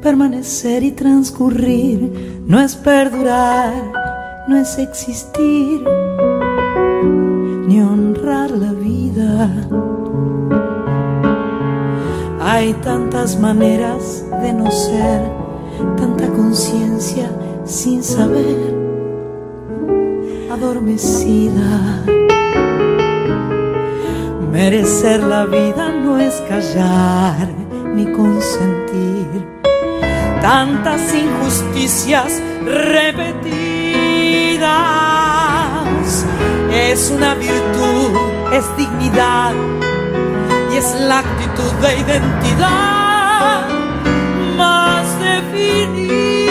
permanecer y transcurrir, no es perdurar, no es existir, ni honrar la vida. Hay tantas maneras de no ser, tanta conciencia sin saber, adormecida. Merecer la vida no es callar ni consentir tantas injusticias repetidas. Es una virtud, es dignidad y es la actitud de identidad más definida.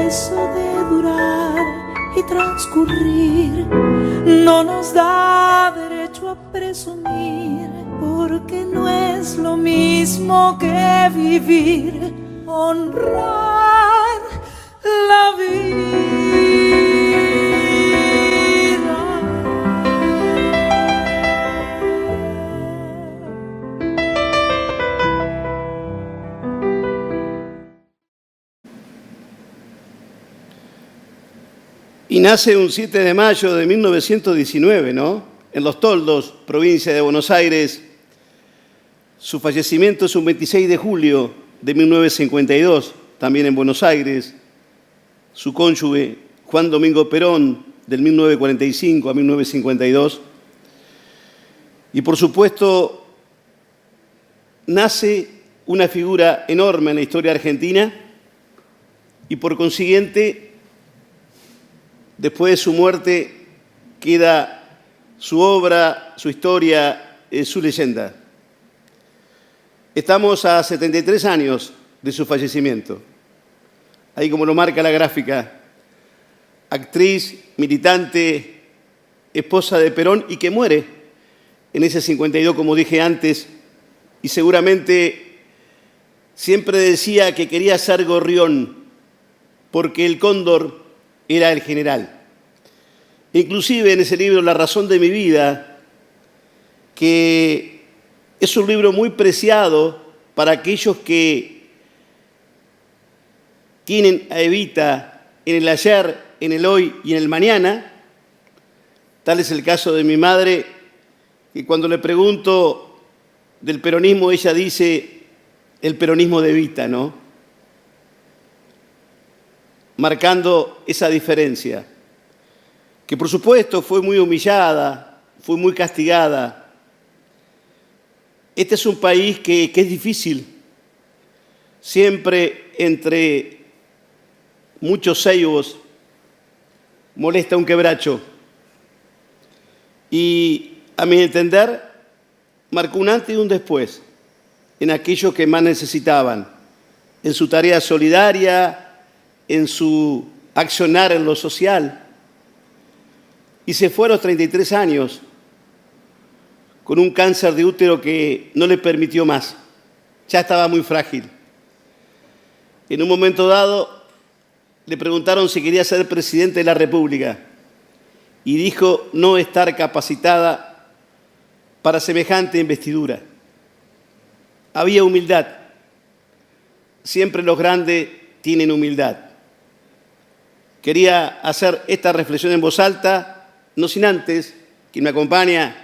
Eso de durar y transcurrir no nos da derecho a presumir, porque no es lo mismo que vivir, honrar la vida. Y nace un 7 de mayo de 1919, ¿no? En Los Toldos, provincia de Buenos Aires. Su fallecimiento es un 26 de julio de 1952, también en Buenos Aires. Su cónyuge, Juan Domingo Perón, del 1945 a 1952. Y por supuesto, nace una figura enorme en la historia argentina y por consiguiente, después de su muerte, queda su obra, su historia, su leyenda. Estamos a 73 años de su fallecimiento. Ahí como lo marca la gráfica, actriz, militante, esposa de Perón y que muere en ese 52, como dije antes, y seguramente siempre decía que quería ser gorrión porque el cóndor era el general. Inclusive en ese libro, La razón de mi vida, que es un libro muy preciado para aquellos que tienen a Evita en el ayer, en el hoy y en el mañana. Tal es el caso de mi madre, que cuando le pregunto del peronismo, ella dice el peronismo de Evita, ¿no? Marcando esa diferencia, que por supuesto fue muy humillada, fue muy castigada. Este es un país que es difícil, siempre entre muchos ceibos molesta un quebracho. Y a mi entender, marcó un antes y un después en aquellos que más necesitaban, en su tarea solidaria, en su accionar en lo social. Y se fue a los 33 años con un cáncer de útero que no le permitió más. Ya estaba muy frágil. En un momento dado le preguntaron si quería ser presidente de la República y dijo no estar capacitada para semejante investidura. Había humildad. Siempre los grandes tienen humildad. Quería hacer esta reflexión en voz alta, no sin antes, quien me acompaña,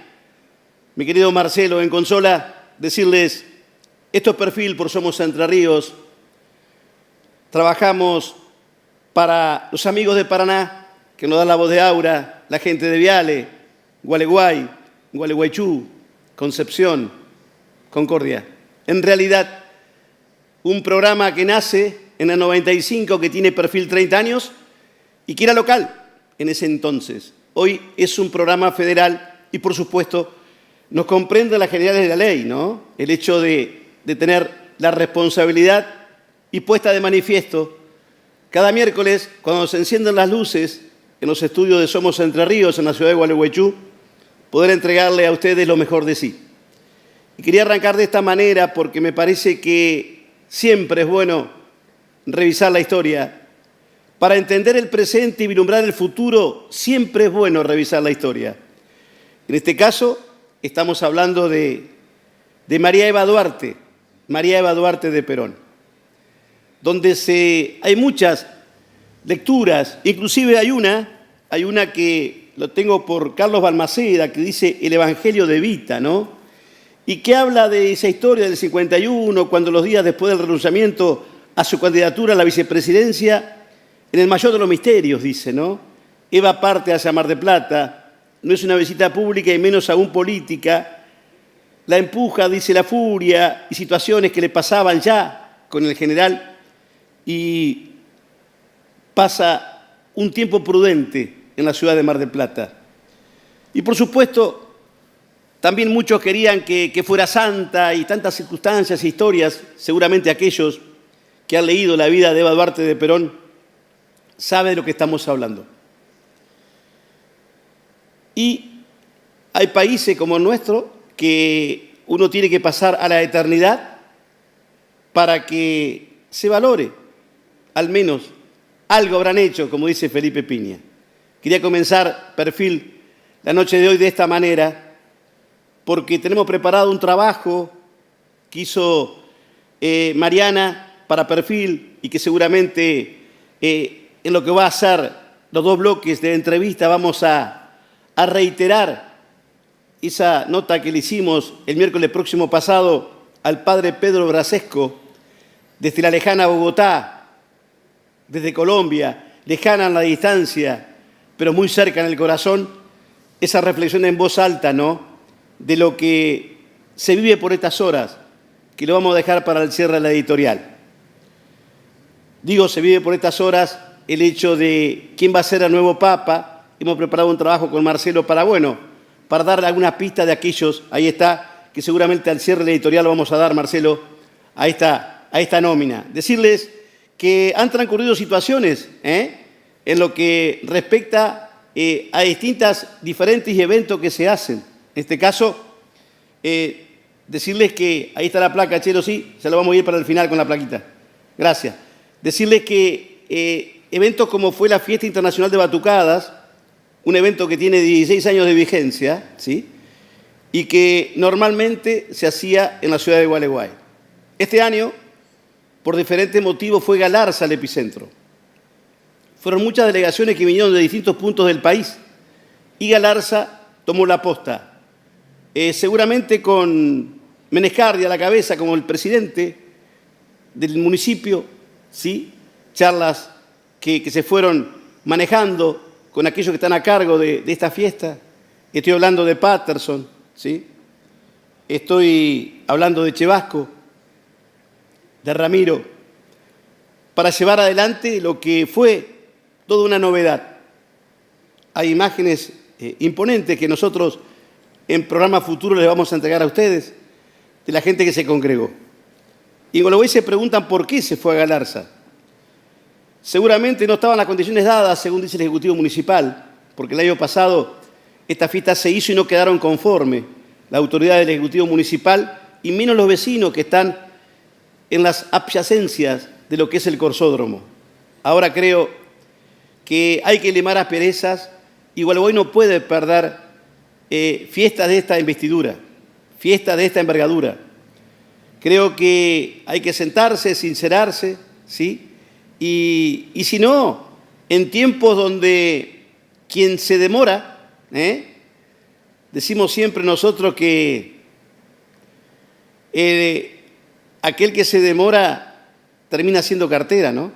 mi querido Marcelo en consola, decirles, esto es Perfil por Somos Entre Ríos. Trabajamos para los amigos de Paraná, que nos dan la voz de Aura, la gente de Viale, Gualeguay, Gualeguaychú, Concepción, Concordia. En realidad, un programa que nace en el 95, que tiene Perfil 30 años, y que era local en ese entonces. Hoy es un programa federal y, por supuesto, nos comprende las generales de la ley, ¿no? El hecho de tener la responsabilidad y puesta de manifiesto cada miércoles, cuando se encienden las luces en los estudios de Somos Entre Ríos, en la ciudad de Gualeguaychú, poder entregarle a ustedes lo mejor de sí. Y quería arrancar de esta manera porque me parece que siempre es bueno revisar la historia. Para entender el presente y vislumbrar el futuro, siempre es bueno revisar la historia. En este caso, estamos hablando de María Eva Duarte, María Eva Duarte de Perón, donde hay muchas lecturas, inclusive hay una que lo tengo por Carlos Balmaceda, que dice El Evangelio de Evita, ¿no? Y que habla de esa historia del 51, cuando los días después del renunciamiento a su candidatura a la vicepresidencia, en el mayor de los misterios, dice, ¿no? Eva parte hacia Mar del Plata, no es una visita pública y menos aún política, la empuja, dice, la furia y situaciones que le pasaban ya con el general y pasa un tiempo prudente en la ciudad de Mar del Plata. Y por supuesto, también muchos querían que fuera santa y tantas circunstancias e historias, seguramente aquellos que han leído la vida de Eva Duarte de Perón saben de lo que estamos hablando. Y hay países como el nuestro que uno tiene que pasar a la eternidad para que se valore, al menos algo habrán hecho, como dice Felipe Piña. Quería comenzar Perfil la noche de hoy de esta manera, porque tenemos preparado un trabajo que hizo Mariana para Perfil y que seguramente en lo que va a ser los 2 bloques de entrevista vamos a reiterar esa nota que le hicimos el miércoles próximo pasado al padre Pedro Brasesco desde la lejana Bogotá, desde Colombia, lejana en la distancia, pero muy cerca en el corazón, esa reflexión en voz alta, ¿no?, de lo que se vive por estas horas, que lo vamos a dejar para el cierre de la editorial. Digo, se vive por estas horas el hecho de quién va a ser el nuevo Papa. Hemos preparado un trabajo con Marcelo para darle algunas pistas de aquellos, ahí está, que seguramente al cierre de la editorial lo vamos a dar, Marcelo, a esta nómina. Decirles que han transcurrido situaciones en lo que respecta a distintas diferentes eventos que se hacen. En este caso, decirles que, ahí está la placa, Chelo, sí, ya lo vamos a ir para el final con la plaquita. Gracias. Decirles que eventos como fue la Fiesta Internacional de Batucadas, un evento que tiene 16 años de vigencia, ¿sí?, y que normalmente se hacía en la ciudad de Gualeguay. Este año, por diferentes motivos, fue Galarza el epicentro. Fueron muchas delegaciones que vinieron de distintos puntos del país y Galarza tomó la posta. Seguramente con Menescardi a la cabeza como el presidente del municipio, ¿sí?, charlas que se fueron manejando con aquellos que están a cargo de esta fiesta. Estoy hablando de Patterson, ¿sí?, estoy hablando de Chevasco, de Ramiro, para llevar adelante lo que fue toda una novedad. Hay imágenes imponentes que nosotros en programas futuros les vamos a entregar a ustedes, de la gente que se congregó. Y en Gualeguay se preguntan por qué se fue a Galarza. Seguramente no estaban las condiciones dadas, según dice el Ejecutivo Municipal, porque el año pasado esta fiesta se hizo y no quedaron conformes la autoridad del Ejecutivo Municipal y menos los vecinos que están en las adyacencias de lo que es el Corsódromo. Ahora creo que hay que limar asperezas y Gualeguay no puede perder fiestas de esta investidura, fiestas de esta envergadura. Creo que hay que sentarse, sincerarse, ¿sí? Y si no, en tiempos donde quien se demora, decimos siempre nosotros que aquel que se demora termina siendo cartera, ¿no?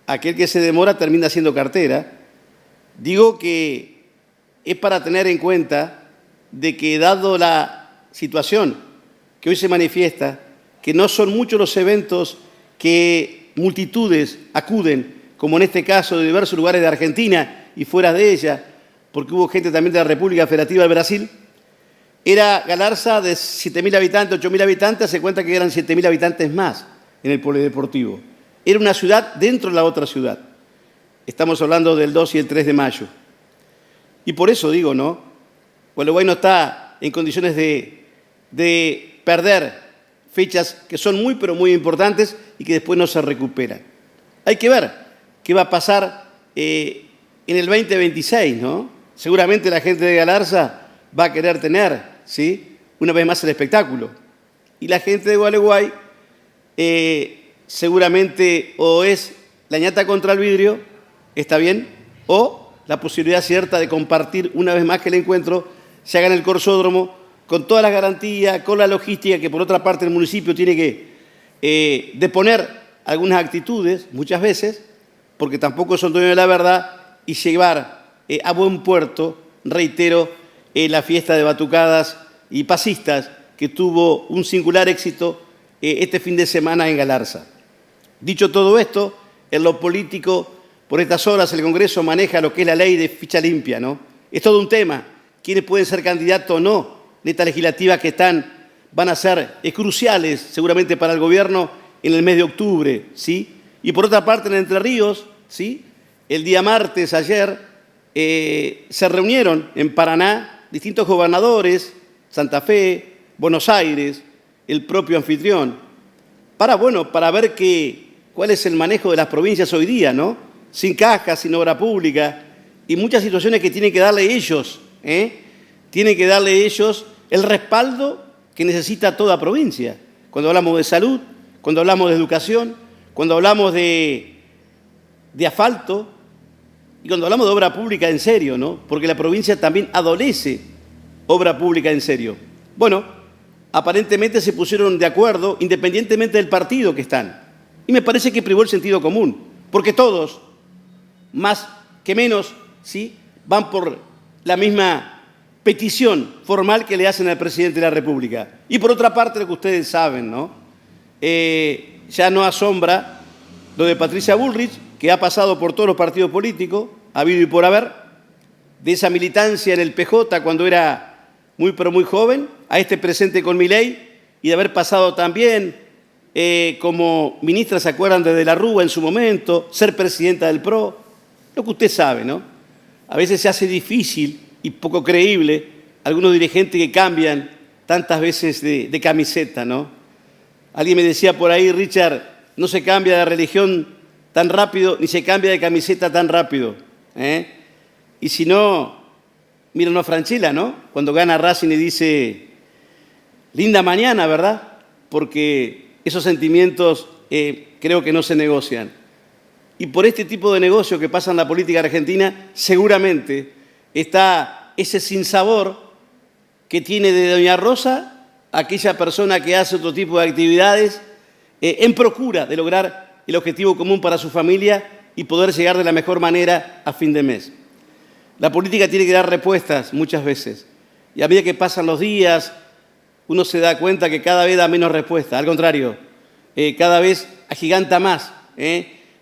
Aquel que se demora termina siendo cartera. Digo que es para tener en cuenta de que, dado la situación que hoy se manifiesta, que no son muchos los eventos que multitudes acuden, como en este caso de diversos lugares de Argentina y fuera de ella, porque hubo gente también de la República Federativa del Brasil. Era Galarza de 7.000 habitantes, 8.000 habitantes, se cuenta que eran 7.000 habitantes más en el polideportivo. Era una ciudad dentro de la otra ciudad. Estamos hablando del 2 y el 3 de mayo. Y por eso digo, ¿no? Gualeguay no está en condiciones de perder fechas que son muy, pero muy importantes y que después no se recuperan. Hay que ver qué va a pasar en el 2026, ¿no? Seguramente la gente de Galarza va a querer tener, ¿sí?, una vez más el espectáculo. Y la gente de Gualeguay seguramente o es la ñata contra el vidrio, está bien, o la posibilidad cierta de compartir una vez más que el encuentro se haga en el Corsódromo con todas las garantías, con la logística que por otra parte el municipio tiene que deponer algunas actitudes, muchas veces, porque tampoco son dueños de la verdad, y llevar a buen puerto, reitero, la fiesta de batucadas y pasistas que tuvo un singular éxito este fin de semana en Galarza. Dicho todo esto, en lo político, por estas horas el Congreso maneja lo que es la ley de ficha limpia, ¿no? Es todo un tema, quiénes pueden ser candidatos o no de estas legislativas que van a ser cruciales seguramente para el gobierno en el mes de octubre, ¿sí? Y por otra parte, en Entre Ríos, ¿sí? El día martes, ayer, se reunieron en Paraná distintos gobernadores, Santa Fe, Buenos Aires, el propio anfitrión, para ver cuál es el manejo de las provincias hoy día, ¿no? Sin caja, sin obra pública, y muchas situaciones que tienen que darle ellos, tienen que darle ellos el respaldo que necesita toda provincia. Cuando hablamos de salud, cuando hablamos de educación, cuando hablamos de asfalto y cuando hablamos de obra pública en serio, ¿no? Porque la provincia también adolece obra pública en serio. Bueno, aparentemente se pusieron de acuerdo independientemente del partido que están. Y me parece que privó el sentido común, porque todos, más que menos, ¿sí?, van por la misma petición formal que le hacen al presidente de la República. Y por otra parte, lo que ustedes saben, ¿no? Ya no asombra lo de Patricia Bullrich, que ha pasado por todos los partidos políticos, ha habido y por haber, de esa militancia en el PJ cuando era muy pero muy joven, a este presente con Milei, y de haber pasado también como ministra, ¿se acuerdan?, de la Rúa en su momento, ser presidenta del PRO, lo que usted sabe, ¿no? A veces se hace difícil y poco creíble algunos dirigentes que cambian tantas veces de camiseta, ¿no? Alguien me decía por ahí, Richard, no se cambia de religión tan rápido, ni se cambia de camiseta tan rápido, Y si no, míranos a Franchella, ¿no? Cuando gana Racing y dice, linda mañana, ¿verdad? Porque esos sentimientos creo que no se negocian. Y por este tipo de negocio que pasa en la política argentina, seguramente está ese sinsabor que tiene de Doña Rosa aquella persona que hace otro tipo de actividades en procura de lograr el objetivo común para su familia y poder llegar de la mejor manera a fin de mes. La política tiene que dar respuestas muchas veces. Y a medida que pasan los días, uno se da cuenta que cada vez da menos respuesta. Al contrario, cada vez agiganta más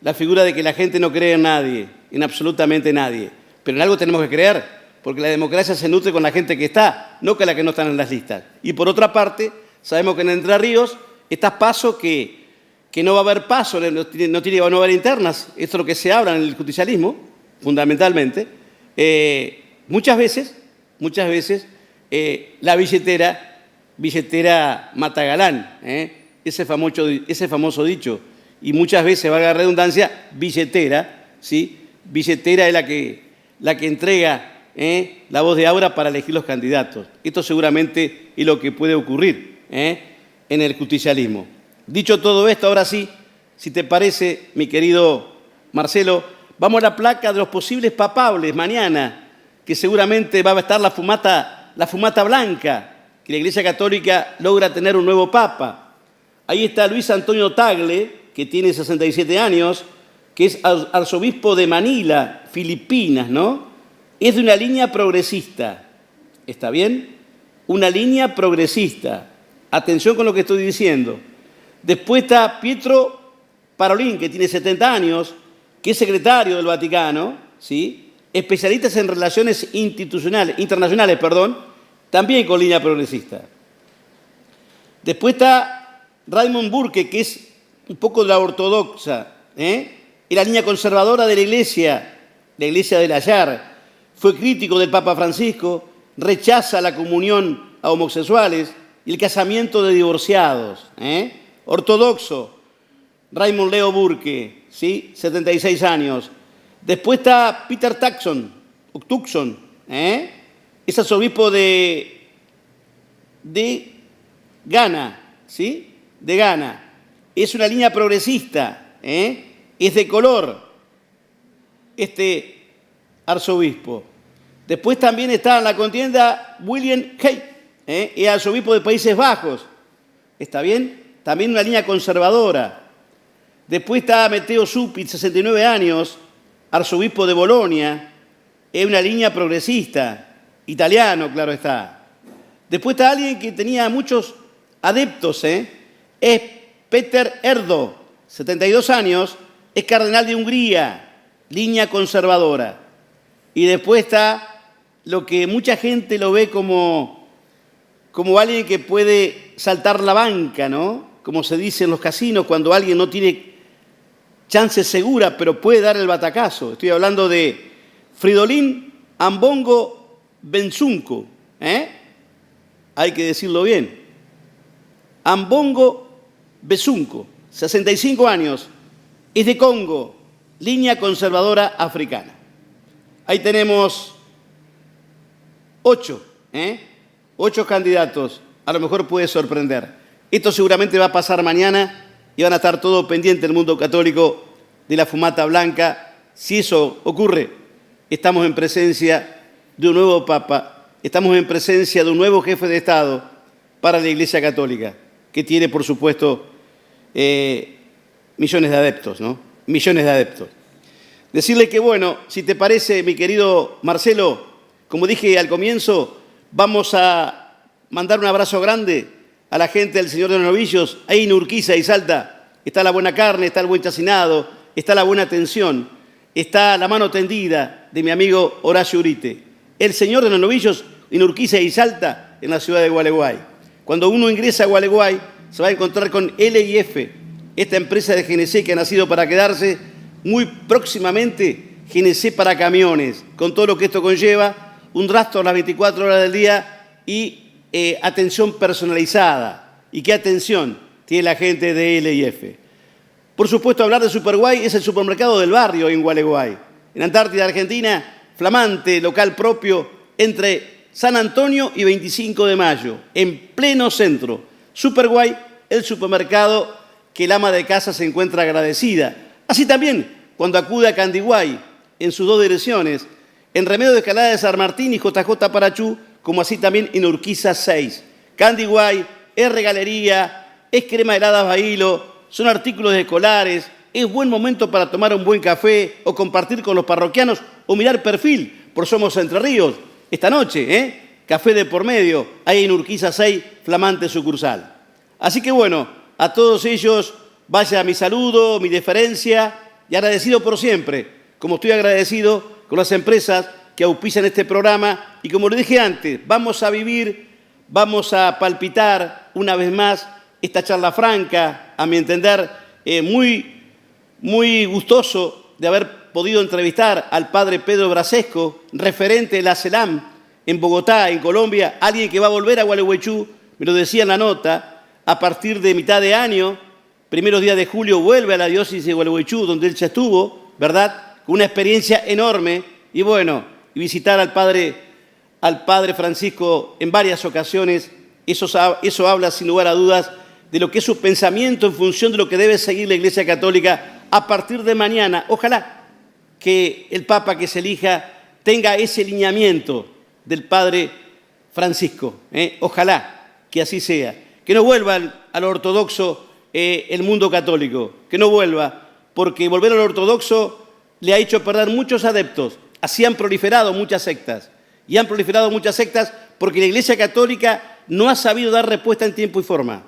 la figura de que la gente no cree en nadie, en absolutamente nadie. Pero en algo tenemos que creer, porque la democracia se nutre con la gente que está, no con la que no están en las listas. Y por otra parte, sabemos que en Entre Ríos está PASO que no va a haber PASO, no va a haber internas. Esto es lo que se habla en el justicialismo, fundamentalmente. Muchas veces, la billetera mata galán, ese famoso dicho. Y muchas veces, valga la redundancia, billetera, ¿sí? Billetera es la que entrega la voz de Aura para elegir los candidatos. Esto seguramente es lo que puede ocurrir en el justicialismo. Dicho todo esto, ahora sí, si te parece, mi querido Marcelo, vamos a la placa de los posibles papables mañana, que seguramente va a estar la fumata blanca, que la Iglesia Católica logra tener un nuevo papa. Ahí está Luis Antonio Tagle, que tiene 67 años, que es arzobispo de Manila, Filipinas, ¿no? Es de una línea progresista, ¿está bien? Una línea progresista. Atención con lo que estoy diciendo. Después está Pietro Parolin, que tiene 70 años, que es secretario del Vaticano, ¿sí? Especialistas en relaciones internacionales, también con línea progresista. Después está Raymond Burke, que es un poco de la ortodoxa, es la línea conservadora de la Iglesia de la Hallar. Fue crítico del Papa Francisco, rechaza la comunión a homosexuales y el casamiento de divorciados. Ortodoxo, Raymond Leo Burke, ¿sí? 76 años. Después está Peter Tuxon, es arzobispo de Ghana, ¿sí? De Ghana. Es una línea progresista, es de color este arzobispo. Después también está en la contienda William Hay, es arzobispo de Países Bajos. ¿Está bien? También una línea conservadora. Después está Matteo Zuppi, 69 años, arzobispo de Bolonia, es una línea progresista, italiano, claro está. Después está alguien que tenía muchos adeptos, es Peter Erdo, 72 años, es cardenal de Hungría, línea conservadora. Y después está lo que mucha gente lo ve como alguien que puede saltar la banca, ¿no? Como se dice en los casinos, cuando alguien no tiene chance segura, pero puede dar el batacazo. Estoy hablando de Fridolin Ambongo Bensunco, hay que decirlo bien. Ambongo Besunco, 65 años, es de Congo, línea conservadora africana. Ahí tenemos 8 candidatos, a lo mejor puede sorprender. Esto seguramente va a pasar mañana y van a estar todos pendientes del mundo católico de la fumata blanca. Si eso ocurre, estamos en presencia de un nuevo Papa, estamos en presencia de un nuevo jefe de Estado para la Iglesia Católica, que tiene, por supuesto, millones de adeptos, ¿no? Millones de adeptos. Decirle que, bueno, si te parece, mi querido Marcelo, como dije al comienzo, vamos a mandar un abrazo grande a la gente del Señor de los Novillos. Ahí en Urquiza y Salta está la buena carne, está el buen chacinado, está la buena atención, está la mano tendida de mi amigo Horacio Urite. El Señor de los Novillos en Urquiza y Salta, en la ciudad de Gualeguay. Cuando uno ingresa a Gualeguay, se va a encontrar con LIF, esta empresa de GNC que ha nacido para quedarse, muy próximamente GNC para camiones, con todo lo que esto conlleva, un rastro a las 24 horas del día y atención personalizada. ¿Y qué atención tiene la gente de LIF? Por supuesto, hablar de Superguay es el supermercado del barrio en Gualeguay. En Antártida, Argentina, flamante local propio entre San Antonio y 25 de Mayo, en pleno centro. Superguay, el supermercado que el ama de casa se encuentra agradecida. Así también, cuando acude a Candiguay, en sus 2 direcciones, en Remedio de Escalada de San Martín y JJ Parachú, como así también en Urquiza 6. Candiguay es regalería, es crema helada Bailo, son artículos escolares, es buen momento para tomar un buen café o compartir con los parroquianos o mirar perfil por Somos Entre Ríos. Esta noche, café de por medio, ahí en Urquiza 6, flamante sucursal. Así que bueno, a todos ellos vaya mi saludo, mi deferencia y agradecido por siempre, como estoy agradecido con las empresas que auspician este programa y como le dije antes, vamos a vivir, vamos a palpitar una vez más esta charla franca, a mi entender, muy gustoso de haber podido entrevistar al padre Pedro Brasesco, referente de la CELAM en Bogotá, en Colombia, alguien que va a volver a Gualeguaychú, me lo decía en la nota, a partir de mitad de año, primeros días de julio, vuelve a la diócesis de Gualeguaychú, donde él ya estuvo, ¿verdad?, con una experiencia enorme, y bueno, y visitar al padre Francisco en varias ocasiones, eso habla sin lugar a dudas de lo que es su pensamiento en función de lo que debe seguir la Iglesia Católica a partir de mañana. Ojalá que el Papa que se elija tenga ese lineamiento del Padre Francisco. Ojalá que así sea. Que no vuelva al ortodoxo el mundo católico. Que no vuelva, porque volver al ortodoxo le ha hecho perder muchos adeptos. Así han proliferado muchas sectas. Y han proliferado muchas sectas porque la Iglesia Católica no ha sabido dar respuesta en tiempo y forma.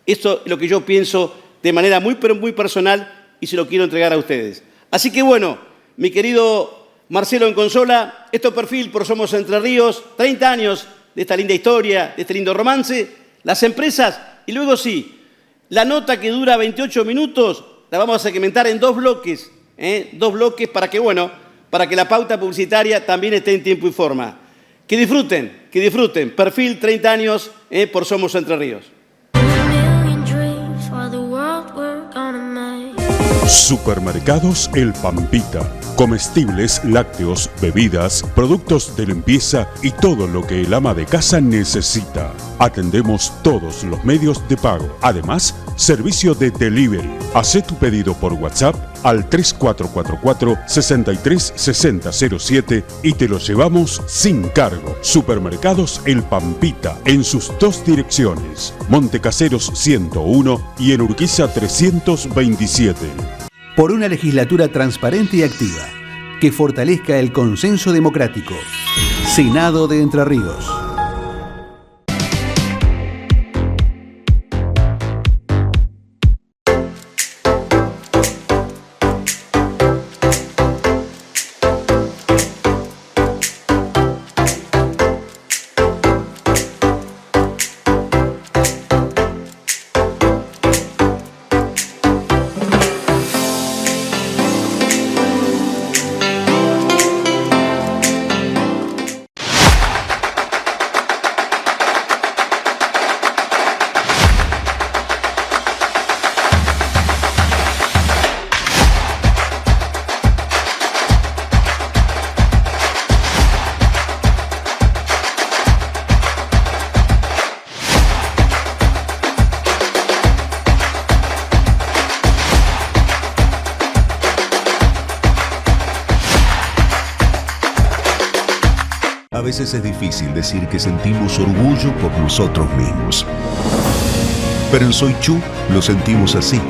Esto es lo que yo pienso de manera muy personal y se lo quiero entregar a ustedes. Así que bueno, mi querido Marcelo en consola, esto perfil por Somos Entre Ríos, 30 años de esta linda historia, de este lindo romance, las empresas y luego sí, la nota que dura 28 minutos la vamos a segmentar en 2 bloques, 2 bloques para que, bueno, para que la pauta publicitaria también esté en tiempo y forma. Que disfruten, perfil 30 años por Somos Entre Ríos. A million dreams for the world we're gonna make. Supermercados El Pampita. Comestibles, lácteos, bebidas, productos de limpieza y todo lo que el ama de casa necesita. Atendemos todos los medios de pago. Además, servicio de delivery. Hacé tu pedido por WhatsApp al 3444-636007 y te lo llevamos sin cargo. Supermercados El Pampita, en sus dos direcciones, Montecaseros 101 y en Urquiza 327. Por una legislatura transparente y activa, que fortalezca el consenso democrático. Senado de Entre Ríos. A veces es difícil decir que sentimos orgullo por nosotros mismos. Pero en Soy Chu lo sentimos así.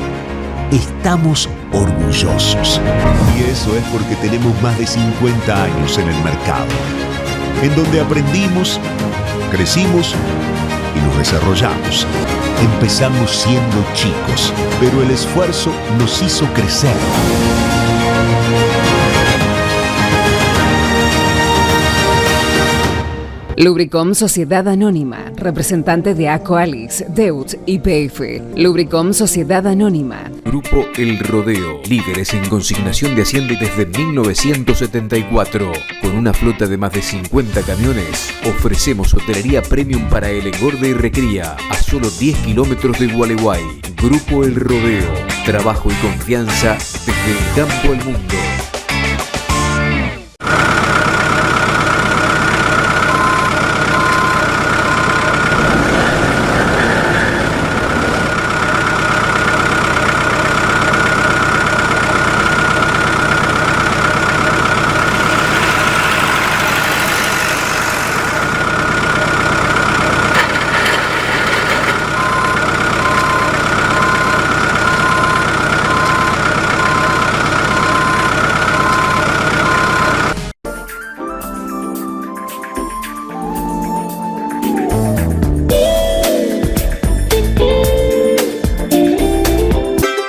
Estamos orgullosos. Y eso es porque tenemos más de 50 años en el mercado, en donde aprendimos, crecimos y nos desarrollamos. Empezamos siendo chicos, pero el esfuerzo nos hizo crecer. Lubricom Sociedad Anónima, representante de Aqualis, Deutz y PF. Lubricom Sociedad Anónima. Grupo El Rodeo, líderes en consignación de Hacienda desde 1974. Con una flota de más de 50 camiones, ofrecemos hotelería premium para el engorde y recría a solo 10 kilómetros de Gualeguay. Grupo El Rodeo, trabajo y confianza desde el campo al mundo.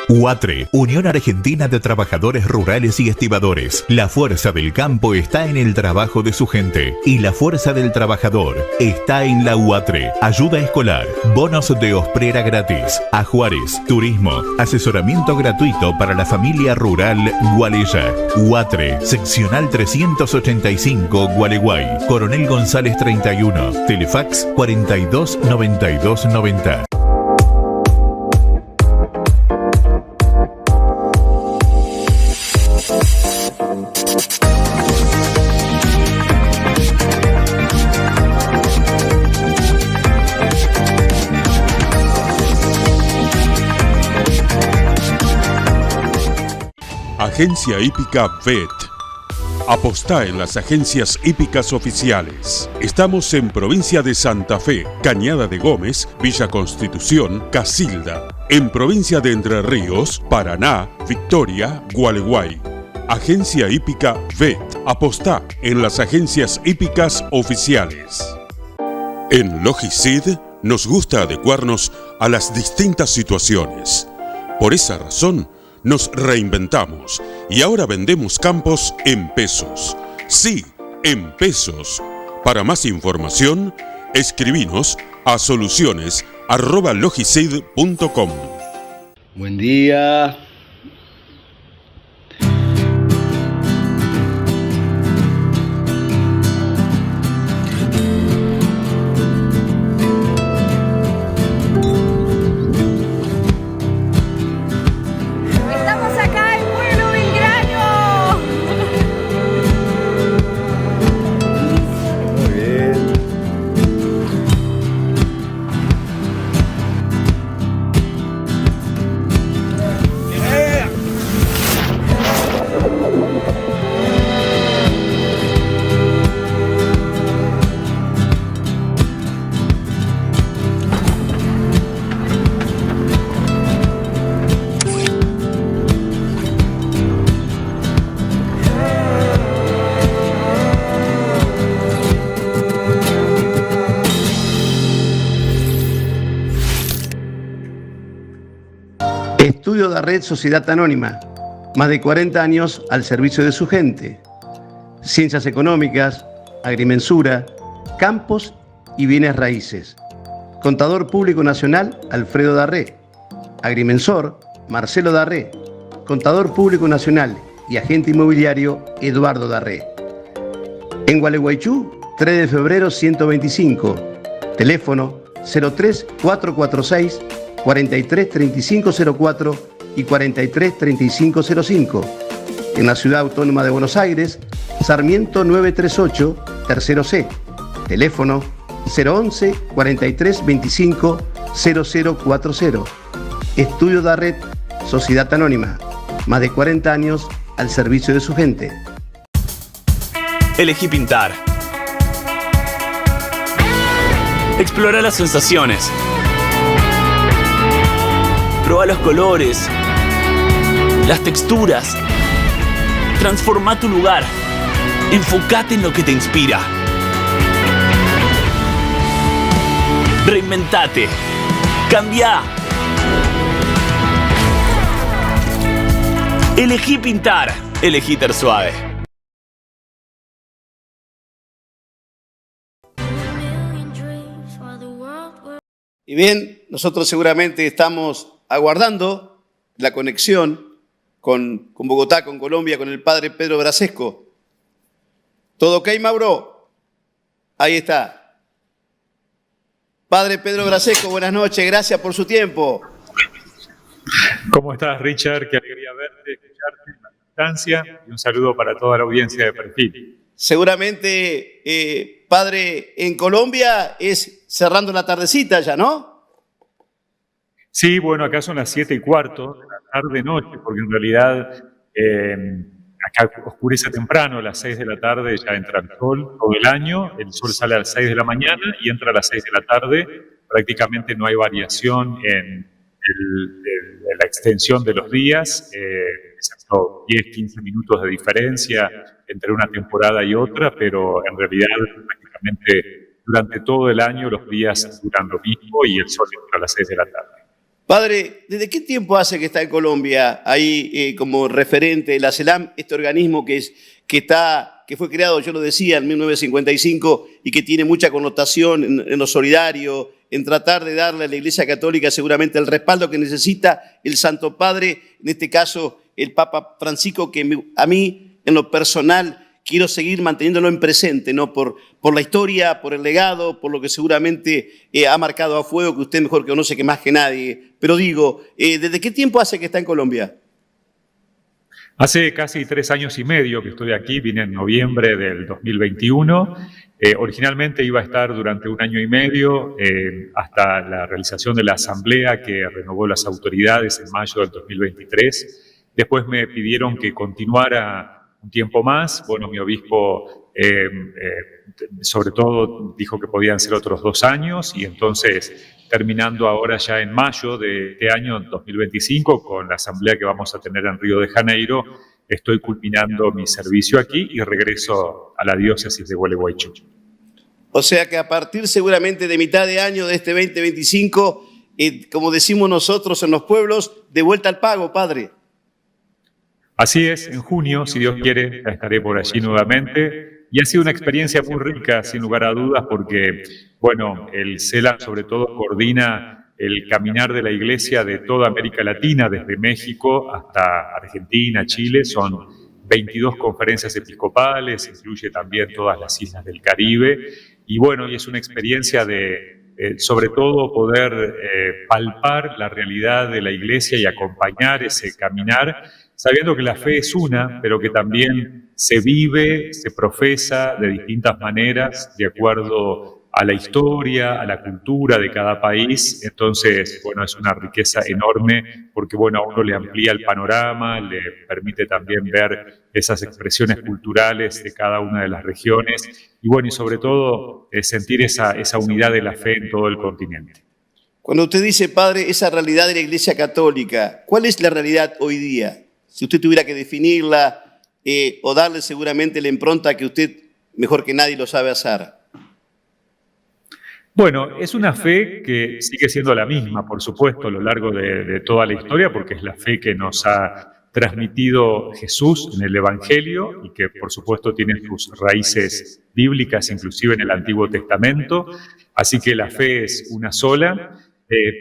UATRE, Unión Argentina de Trabajadores Rurales y Estibadores. La fuerza del campo está en el trabajo de su gente y la fuerza del trabajador está en la UATRE. Ayuda escolar, bonos de osprera gratis, ajuares, turismo, asesoramiento gratuito para la familia rural Gualeya. UATRE, seccional 385 Gualeguay, Coronel González 31, Telefax 42 92 90. Agencia Hípica VET. Apostá en las agencias hípicas oficiales. Estamos en provincia de Santa Fe, Cañada de Gómez, Villa Constitución, Casilda. En provincia de Entre Ríos, Paraná, Victoria, Gualeguay. Agencia Hípica VET. Apostá en las agencias hípicas oficiales. En Logicid nos gusta adecuarnos a las distintas situaciones. Por esa razón, nos reinventamos y ahora vendemos campos en pesos. Sí, en pesos. Para más información, escribinos a soluciones@logicid.com. Buen día. Estamos acá Estudio Darret Sociedad Anónima, más de 40 años al servicio de su gente. Ciencias económicas, agrimensura, campos y bienes raíces. Contador Público Nacional, Alfredo Darré. Agrimensor, Marcelo Darré. Contador Público Nacional y agente inmobiliario, Eduardo Darré. En Gualeguaychú, 3 de febrero 125. Teléfono 03 446 43 3504 y 43 3505. En la Ciudad Autónoma de Buenos Aires, Sarmiento 938, tercero C. Teléfono 011 43 25 0040. Estudio Darret, Sociedad Anónima. Más de 40 años al servicio de su gente. Elegí pintar. Explora las sensaciones. Proba los colores, las texturas. Transforma tu lugar. Enfócate en lo que te inspira. Reinventate. Cambia. Elegí pintar. Elegí Tersuave. Y bien, nosotros seguramente estamos aguardando la conexión con Bogotá, con Colombia, con el padre Pedro Brasesco. ¿Todo ok, Mauro? Ahí está. Padre Pedro Brasesco, buenas noches, gracias por su tiempo. ¿Cómo estás, Richard? Qué alegría verte, escucharte a la distancia y un saludo para toda la audiencia de Perfil. Seguramente, padre, en Colombia es cerrando la tardecita ya, ¿no? Sí, bueno, acá son las 7:15 de la tarde-noche, porque en realidad acá oscurece temprano, a las 6 de la tarde ya entra el sol todo el año, el sol sale a las 6 de la mañana y entra a las 6 de la tarde, prácticamente no hay variación en la extensión de los días, excepto 10-15 minutos de diferencia entre una temporada y otra, pero en realidad prácticamente durante todo el año los días duran lo mismo y el sol entra a las 6 de la tarde. Padre, ¿desde qué tiempo hace que está en Colombia ahí como referente de la CELAM, este organismo que fue creado, yo lo decía, en 1955 y que tiene mucha connotación en lo solidario, en tratar de darle a la Iglesia Católica seguramente el respaldo que necesita el Santo Padre, en este caso el Papa Francisco, que a mí en lo personal quiero seguir manteniéndolo en presente, ¿no? Por la historia, por el legado, por lo que seguramente ha marcado a fuego, que usted mejor conoce que más que nadie. Pero digo, ¿desde qué tiempo hace que está en Colombia? Hace casi 3 años y medio que estoy aquí, vine en noviembre del 2021. Originalmente iba a estar durante 1 año y medio hasta la realización de la asamblea que renovó las autoridades en mayo del 2023. Después me pidieron que continuara un tiempo más. Bueno, mi obispo sobre todo dijo que podían ser otros 2 años y entonces terminando ahora ya en mayo de este año 2025 con la asamblea que vamos a tener en Río de Janeiro, estoy culminando mi servicio aquí y regreso a la diócesis de Gualeguaychú. O sea que a partir seguramente de mitad de año de este 2025, como decimos nosotros en los pueblos, de vuelta al pago, padre. Así es, en junio, si Dios quiere, ya estaré por allí nuevamente. Y ha sido una experiencia muy rica, sin lugar a dudas, porque, bueno, el CELAM sobre todo coordina el caminar de la Iglesia de toda América Latina, desde México hasta Argentina, Chile. Son 22 conferencias episcopales, incluye también todas las islas del Caribe. Y bueno, y es una experiencia de sobre todo poder palpar la realidad de la Iglesia y acompañar ese caminar, sabiendo que la fe es una, pero que también se vive, se profesa de distintas maneras, de acuerdo a la historia, a la cultura de cada país. Entonces, bueno, es una riqueza enorme porque, bueno, a uno le amplía el panorama, le permite también ver esas expresiones culturales de cada una de las regiones y, bueno, y sobre todo sentir esa unidad de la fe en todo el continente. Cuando usted dice, padre, esa realidad de la Iglesia Católica, ¿cuál es la realidad hoy día? Si usted tuviera que definirla o darle seguramente la impronta que usted mejor que nadie lo sabe hacer. Bueno, es una fe que sigue siendo la misma, por supuesto, a lo largo de toda la historia, porque es la fe que nos ha transmitido Jesús en el Evangelio y que, por supuesto, tiene sus raíces bíblicas, inclusive en el Antiguo Testamento. Así que la fe es una sola,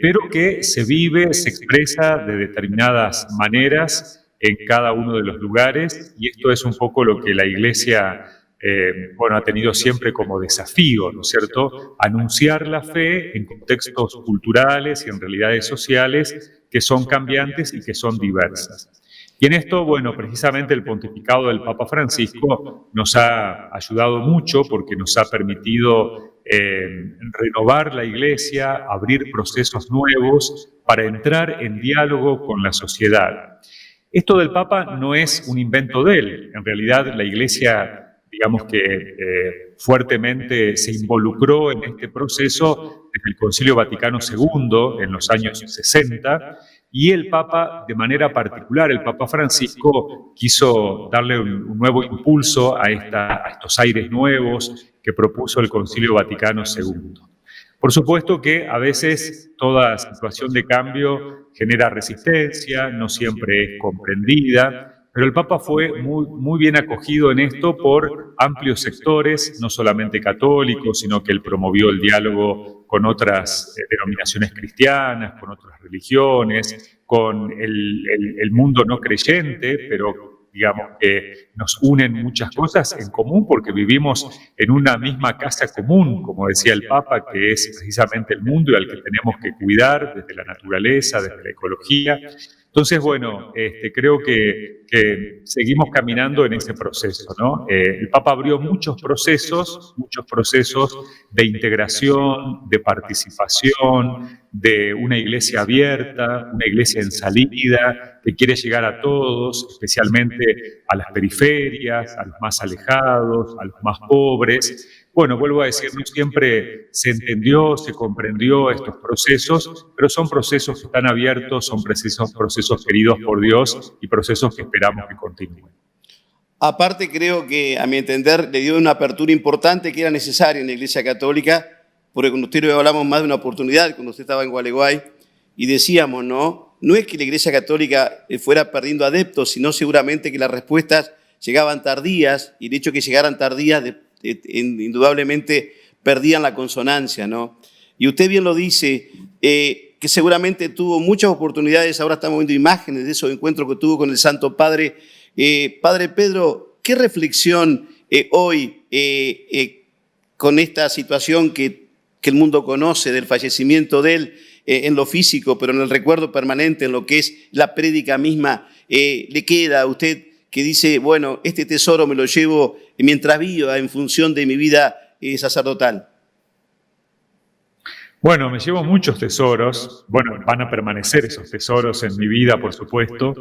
pero que se vive, se expresa de determinadas maneras en cada uno de los lugares, y esto es un poco lo que la Iglesia ha tenido siempre como desafío, ¿no es cierto? Anunciar la fe en contextos culturales y en realidades sociales que son cambiantes y que son diversas. Y en esto, bueno, precisamente el pontificado del Papa Francisco nos ha ayudado mucho porque nos ha permitido renovar la Iglesia, abrir procesos nuevos para entrar en diálogo con la sociedad. Esto del Papa no es un invento de él. En realidad, la Iglesia, digamos que fuertemente se involucró en este proceso desde el Concilio Vaticano II en los años 60, y el Papa, de manera particular, el Papa Francisco, quiso darle un nuevo impulso a estos aires nuevos que propuso el Concilio Vaticano II. Por supuesto que a veces toda situación de cambio genera resistencia, no siempre es comprendida, pero el Papa fue muy bien acogido en esto por amplios sectores, no solamente católicos, sino que él promovió el diálogo con otras denominaciones cristianas, con otras religiones, con el mundo no creyente, pero digamos que nos unen muchas cosas en común porque vivimos en una misma casa común, como decía el Papa, que es precisamente el mundo y al que tenemos que cuidar desde la naturaleza, desde la ecología. Entonces, bueno, creo que seguimos caminando en ese proceso, ¿no? El Papa abrió muchos procesos de integración, de participación, de una iglesia abierta, una iglesia en salida, que quiere llegar a todos, especialmente a las periferias, a los más alejados, a los más pobres. Bueno, vuelvo a decir, no siempre se entendió, se comprendió estos procesos, pero son procesos que están abiertos, son procesos queridos por Dios y procesos que esperamos que continúen. Aparte, creo que, a mi entender, le dio una apertura importante que era necesaria en la Iglesia Católica, porque con usted hablamos más de una oportunidad, cuando usted estaba en Gualeguay, y decíamos, no es que la Iglesia Católica fuera perdiendo adeptos, sino seguramente que las respuestas llegaban tardías, y el hecho de que llegaran tardías indudablemente perdían la consonancia, ¿no? Y usted bien lo dice, que seguramente tuvo muchas oportunidades, ahora estamos viendo imágenes de esos encuentros que tuvo con el Santo Padre. Padre Pedro, ¿qué reflexión hoy con esta situación que el mundo conoce del fallecimiento de él en lo físico, pero en el recuerdo permanente, en lo que es la prédica misma, le queda a usted que dice, bueno, este tesoro me lo llevo mientras viva en función de mi vida sacerdotal? Bueno, me llevo muchos tesoros. Bueno, van a permanecer esos tesoros en mi vida, por supuesto.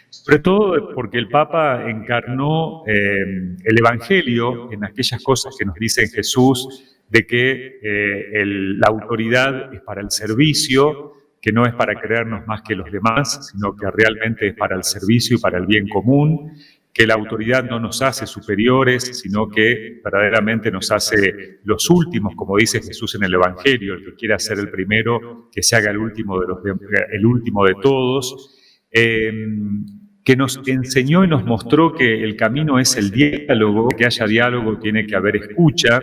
Sobre todo porque el Papa encarnó el Evangelio en aquellas cosas que nos dice Jesús, de que la autoridad es para el servicio, que no es para creernos más que los demás, sino que realmente es para el servicio y para el bien común, que la autoridad no nos hace superiores, sino que verdaderamente nos hace los últimos, como dice Jesús en el Evangelio, el que quiera ser el primero, que se haga el último de todos, que nos enseñó y nos mostró que el camino es el diálogo, que haya diálogo tiene que haber escucha.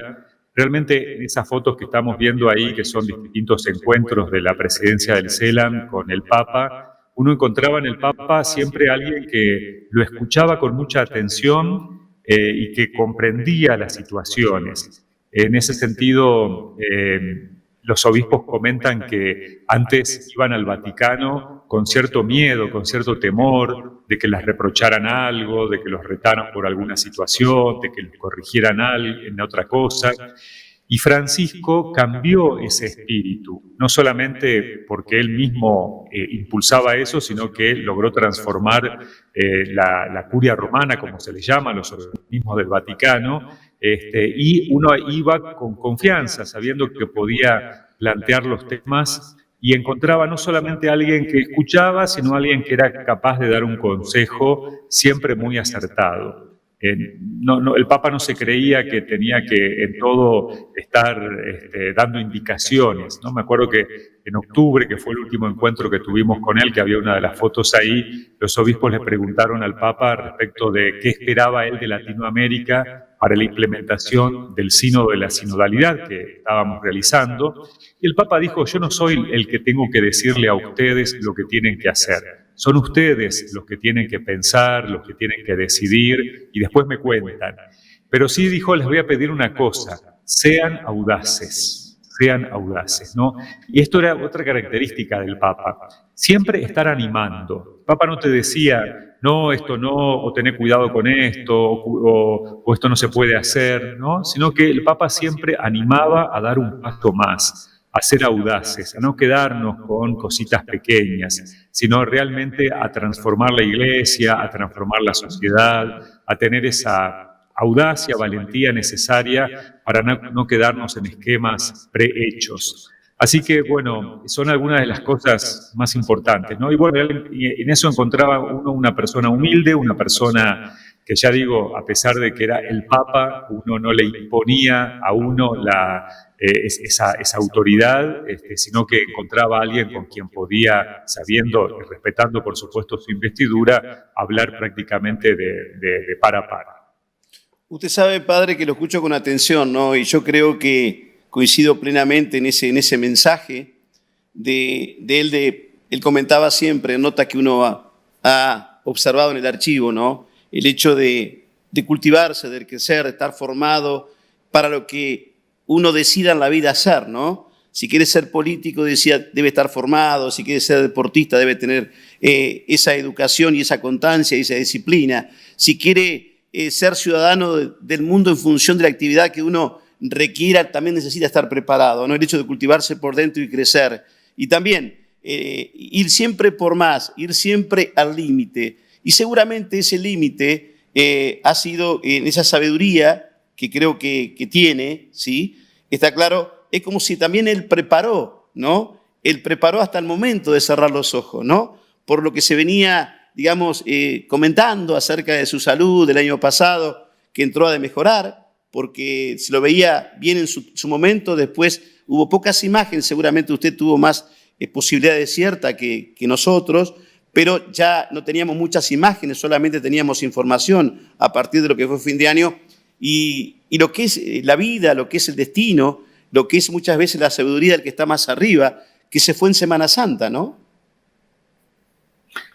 Realmente en esas fotos que estamos viendo ahí, que son distintos encuentros de la presidencia del CELAM con el Papa, uno encontraba en el Papa siempre a alguien que lo escuchaba con mucha atención y que comprendía las situaciones. En ese sentido, los obispos comentan que antes iban al Vaticano con cierto miedo, con cierto temor de que les reprocharan algo, de que los retaran por alguna situación, de que los corrigieran en otra cosa. Y Francisco cambió ese espíritu, no solamente porque él mismo impulsaba eso, sino que logró transformar la curia romana, como se le llama, los organismos del Vaticano, y uno iba con confianza, sabiendo que podía plantear los temas y encontraba no solamente a alguien que escuchaba, sino a alguien que era capaz de dar un consejo siempre muy acertado. el Papa no se creía que tenía que en todo estar dando indicaciones, ¿no? Me acuerdo que en octubre, que fue el último encuentro que tuvimos con él, que había una de las fotos ahí, los obispos le preguntaron al Papa respecto de qué esperaba él de Latinoamérica para la implementación del sínodo de la sinodalidad que estábamos realizando. Y el Papa dijo, yo no soy el que tengo que decirle a ustedes lo que tienen que hacer. Son ustedes los que tienen que pensar, los que tienen que decidir y después me cuentan. Pero sí dijo, les voy a pedir una cosa, sean audaces, ¿no? Y esto era otra característica del Papa, siempre estar animando. El Papa no te decía, no, esto no, o tené cuidado con esto, o esto no se puede hacer, ¿no? Sino que el Papa siempre animaba a dar un paso más, a ser audaces, a no quedarnos con cositas pequeñas, sino realmente a transformar la iglesia, a transformar la sociedad, a tener esa audacia, valentía necesaria para no quedarnos en esquemas prehechos. Así que, bueno, son algunas de las cosas más importantes, ¿no? Y bueno, en eso encontraba uno una persona humilde, una persona que ya digo, a pesar de que era el Papa, uno no le imponía a uno esa autoridad, sino que encontraba a alguien con quien podía, sabiendo y respetando, por supuesto, su investidura, hablar prácticamente de par a par. Usted sabe, padre, que lo escucho con atención, ¿no? Y yo creo que coincido plenamente en ese mensaje de él. Él comentaba siempre, nota que uno ha observado en el archivo, ¿no? El hecho de cultivarse, de crecer, de estar formado para lo que uno decida en la vida hacer, ¿no? Si quiere ser político, decía, debe estar formado. Si quiere ser deportista, debe tener esa educación y esa constancia y esa disciplina. Si quiere ser ciudadano del mundo en función de la actividad que uno requiera, también necesita estar preparado, ¿no? El hecho de cultivarse por dentro y crecer. Y también ir siempre por más, ir siempre al límite. Y seguramente ese límite ha sido en esa sabiduría que creo que tiene, ¿sí? Está claro, es como si también él preparó, ¿no? Él preparó hasta el momento de cerrar los ojos, ¿no? Por lo que se venía, digamos, comentando acerca de su salud del año pasado, que entró a mejorar, porque se lo veía bien en su momento. Después hubo pocas imágenes, seguramente usted tuvo más posibilidades ciertas que nosotros, pero ya no teníamos muchas imágenes, solamente teníamos información a partir de lo que fue fin de año, y lo que es la vida, lo que es el destino, lo que es muchas veces la sabiduría del que está más arriba, que se fue en Semana Santa, ¿no?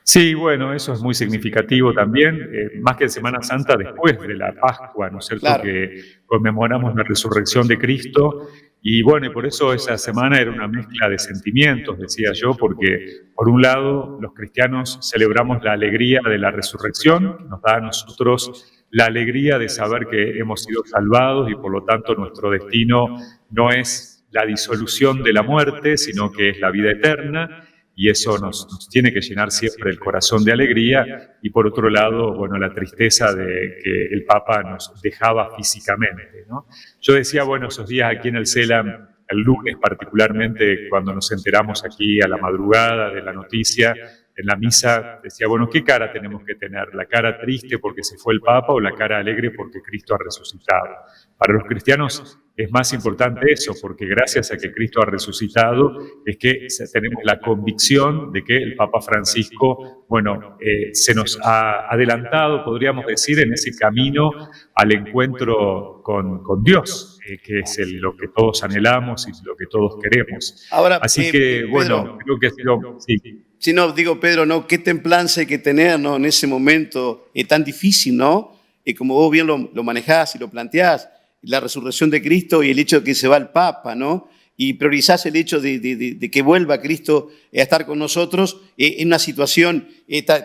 Sí, bueno, eso es muy significativo también, más que en Semana Santa, después de la Pascua, ¿no es cierto?, claro, que conmemoramos la resurrección de Cristo. Y bueno, y por eso esa semana era una mezcla de sentimientos, decía yo, porque por un lado los cristianos celebramos la alegría de la resurrección, que nos da a nosotros la alegría de saber que hemos sido salvados y por lo tanto nuestro destino no es la disolución de la muerte, sino que es la vida eterna. Y eso nos tiene que llenar siempre el corazón de alegría. Y por otro lado, bueno, la tristeza de que el Papa nos dejaba físicamente, ¿no? Yo decía, bueno, esos días aquí en el CELAM, el lunes particularmente, cuando nos enteramos aquí a la madrugada de la noticia, en la misa, decía, bueno, ¿qué cara tenemos que tener? ¿La cara triste porque se fue el Papa o la cara alegre porque Cristo ha resucitado? Para los cristianos es más importante eso, porque gracias a que Cristo ha resucitado es que tenemos la convicción de que el Papa Francisco, bueno, se nos ha adelantado, podríamos decir, en ese camino al encuentro con Dios, que es lo que todos anhelamos y lo que todos queremos. Ahora, así que, bueno, Pedro, creo que ha sido... Sí. Si no, digo, Pedro, ¿no? Qué templanza hay que tener, ¿no? En ese momento tan difícil, ¿no? Como vos bien lo manejás y lo planteás, la resurrección de Cristo y el hecho de que se va el Papa, ¿no? Y priorizás el hecho de que vuelva Cristo a estar con nosotros en una situación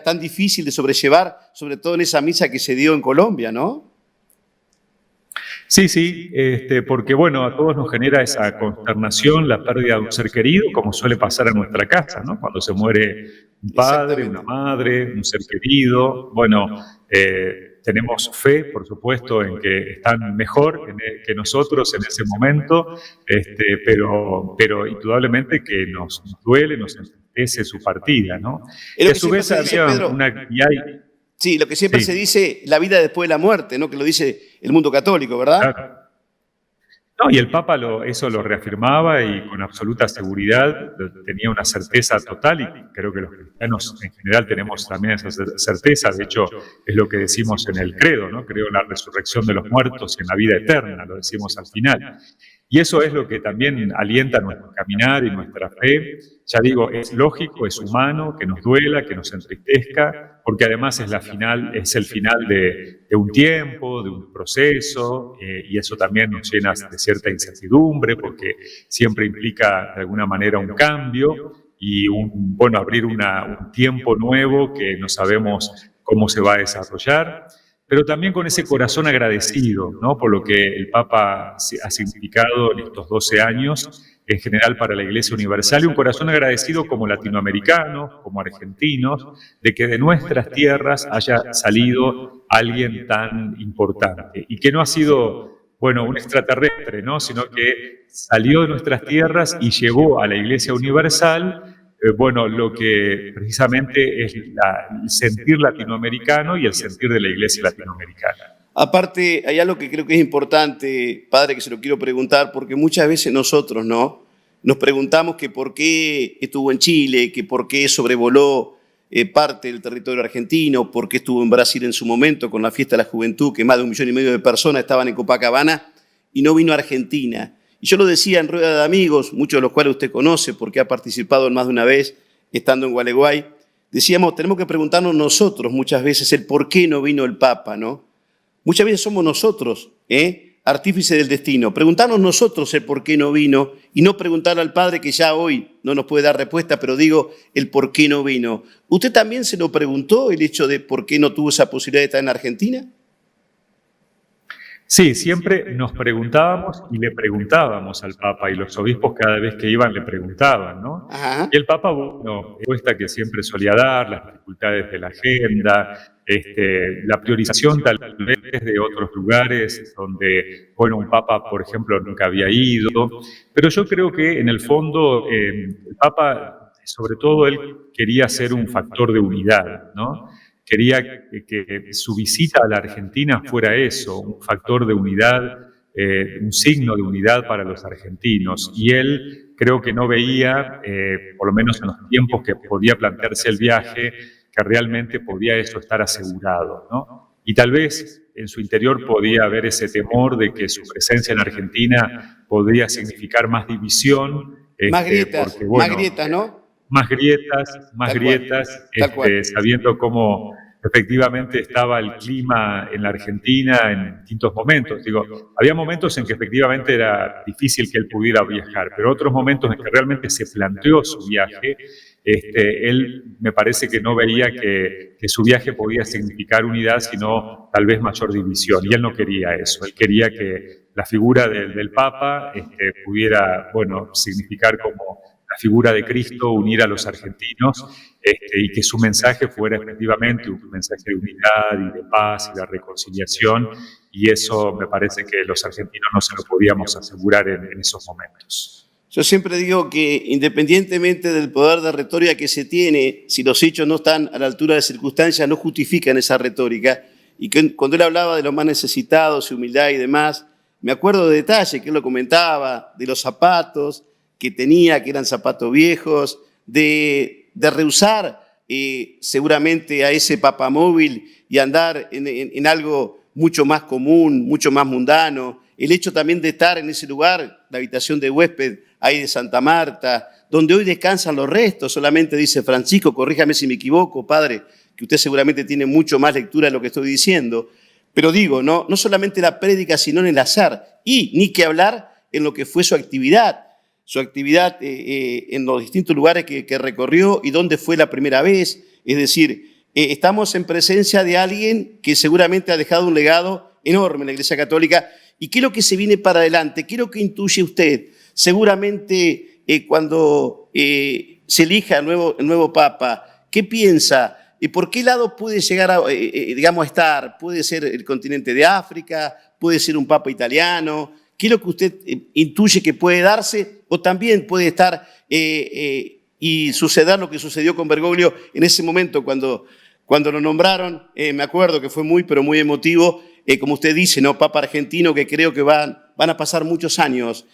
tan difícil de sobrellevar, sobre todo en esa misa que se dio en Colombia, ¿no? Sí, porque bueno, a todos nos genera esa consternación, la pérdida de un ser querido, como suele pasar en nuestra casa, ¿no? Cuando se muere un padre, una madre, un ser querido, bueno, tenemos fe, por supuesto, en que están mejor que nosotros en ese momento, pero indudablemente que nos duele, nos entristece su partida, ¿no? Y a su vez había una... Sí, lo que siempre Sí. se dice, la vida después de la muerte, ¿no? Que lo dice el mundo católico, ¿verdad? Claro. No, y el Papa eso lo reafirmaba y con absoluta seguridad tenía una certeza total, y creo que los cristianos en general tenemos también esa certeza. De hecho, es lo que decimos en el credo, ¿no? Creo en la resurrección de los muertos y en la vida eterna, lo decimos al final. Y eso es lo que también alienta nuestro caminar y nuestra fe. Ya digo, es lógico, es humano que nos duela, que nos entristezca, porque además es el final de un tiempo, de un proceso, y eso también nos llena de cierta incertidumbre, porque siempre implica de alguna manera un cambio y abrir un tiempo nuevo que no sabemos cómo se va a desarrollar. Pero también con ese corazón agradecido, ¿no? Por lo que el Papa ha significado en estos 12 años, en general para la Iglesia Universal, y un corazón agradecido como latinoamericanos, como argentinos, de que de nuestras tierras haya salido alguien tan importante, y que no ha sido, un extraterrestre, ¿no? Sino que salió de nuestras tierras y llevó a la Iglesia Universal lo que precisamente es el sentir latinoamericano y el sentir de la Iglesia latinoamericana. Aparte, hay algo que creo que es importante, padre, que se lo quiero preguntar, porque muchas veces nosotros, ¿no? Nos preguntamos que por qué estuvo en Chile, que por qué sobrevoló parte del territorio argentino, por qué estuvo en Brasil en su momento con la Fiesta de la Juventud, que más de 1,5 millones de personas estaban en Copacabana, y no vino a Argentina. Y yo lo decía en rueda de amigos, muchos de los cuales usted conoce porque ha participado en más de una vez estando en Gualeguay. Decíamos, tenemos que preguntarnos nosotros muchas veces el por qué no vino el Papa, ¿no? Muchas veces somos nosotros, artífices del destino. Preguntarnos nosotros el por qué no vino y no preguntarle al Padre, que ya hoy no nos puede dar respuesta, pero digo el por qué no vino. ¿Usted también se lo preguntó, el hecho de por qué no tuvo esa posibilidad de estar en Argentina? Sí, siempre nos preguntábamos y le preguntábamos al Papa, y los obispos cada vez que iban le preguntaban, ¿no? Ajá. Y el Papa, respuesta que siempre solía dar, las dificultades de la agenda, la priorización tal vez de otros lugares donde, un Papa, por ejemplo, nunca había ido. Pero yo creo que en el fondo el Papa, sobre todo él, quería ser un factor de unidad, ¿no? Quería que su visita a la Argentina fuera eso, un factor de unidad, un signo de unidad para los argentinos. Y él creo que no veía, por lo menos en los tiempos que podía plantearse el viaje, que realmente podía eso estar asegurado, ¿no? Y tal vez en su interior podía haber ese temor de que su presencia en Argentina podría significar más división. Más grietas, ¿no? Más grietas, sabiendo cómo efectivamente estaba el clima en la Argentina en distintos momentos. Digo, había momentos en que efectivamente era difícil que él pudiera viajar, pero otros momentos en que realmente se planteó su viaje, él me parece que no veía que su viaje podía significar unidad, sino tal vez mayor división, y él no quería eso. Él quería que la figura del Papa pudiera, significar como la figura de Cristo, unir a los argentinos, y que su mensaje fuera efectivamente un mensaje de unidad y de paz y de reconciliación, y eso me parece que los argentinos no se lo podíamos asegurar en esos momentos. Yo siempre digo que independientemente del poder de retórica que se tiene, si los hechos no están a la altura de circunstancias, no justifican esa retórica. Y que cuando él hablaba de los más necesitados, su humildad y demás, me acuerdo de detalles que él lo comentaba, de los zapatos que tenía, que eran zapatos viejos, de rehusar seguramente a ese papamóvil y andar en algo mucho más común, mucho más mundano. El hecho también de estar en ese lugar, la habitación de huésped ahí de Santa Marta, donde hoy descansan los restos, solamente dice Francisco, corríjame si me equivoco, padre, que usted seguramente tiene mucho más lectura de lo que estoy diciendo, pero digo, no solamente la prédica, sino en el azar, y ni que hablar en lo que fue su actividad en los distintos lugares que recorrió y dónde fue la primera vez. Es decir, estamos en presencia de alguien que seguramente ha dejado un legado enorme en la Iglesia Católica. ¿Y qué es lo que se viene para adelante? ¿Qué es lo que intuye usted? Seguramente cuando se elija el nuevo Papa, ¿qué piensa? ¿Por qué lado puede llegar a estar? ¿Puede ser el continente de África? ¿Puede ser un Papa italiano? ¿Qué es lo que usted intuye que puede darse? ¿O también puede estar y suceder lo que sucedió con Bergoglio en ese momento cuando Cuando lo nombraron, me acuerdo que fue muy, pero muy emotivo, como usted dice, ¿no? Papa argentino, que creo que van a pasar muchos años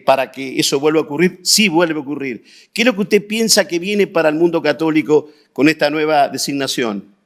para que eso vuelva a ocurrir. Sí, vuelve a ocurrir. ¿Qué es lo que usted piensa que viene para el mundo católico con esta nueva designación?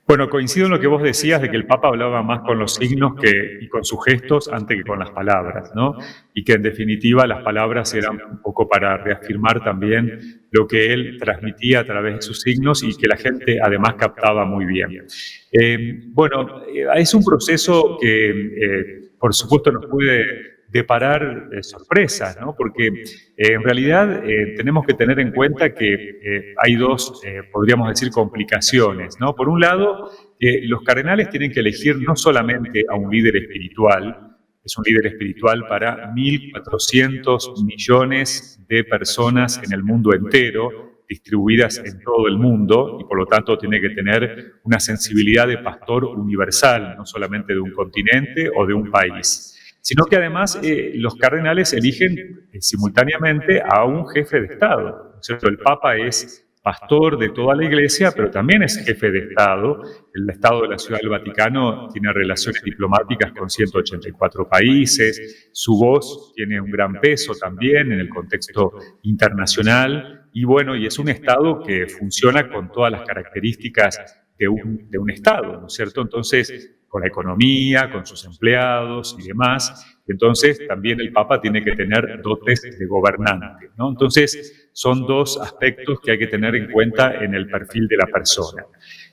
Bueno, coincido en lo que vos decías de que el Papa hablaba más con los signos y con sus gestos antes que con las palabras, ¿no? Y que en definitiva las palabras eran un poco para reafirmar también lo que él transmitía a través de sus signos y que la gente además captaba muy bien. Es un proceso que por supuesto nos puede deparar sorpresas, ¿no? Porque en realidad tenemos que tener en cuenta que hay dos, podríamos decir, complicaciones, ¿no? Por un lado, los cardenales tienen que elegir no solamente a un líder espiritual, es un líder espiritual para 1.400 millones de personas en el mundo entero, distribuidas en todo el mundo, y por lo tanto tiene que tener una sensibilidad de pastor universal, no solamente de un continente o de un país, sino que además los cardenales eligen simultáneamente a un jefe de Estado, ¿no es cierto? El Papa es pastor de toda la Iglesia, pero también es jefe de Estado. El Estado de la Ciudad del Vaticano tiene relaciones diplomáticas con 184 países, su voz tiene un gran peso también en el contexto internacional, y es un Estado que funciona con todas las características de un Estado, ¿no es cierto? Entonces, con la economía, con sus empleados y demás. Entonces, también el Papa tiene que tener dotes de gobernante, ¿no? Entonces, son dos aspectos que hay que tener en cuenta en el perfil de la persona.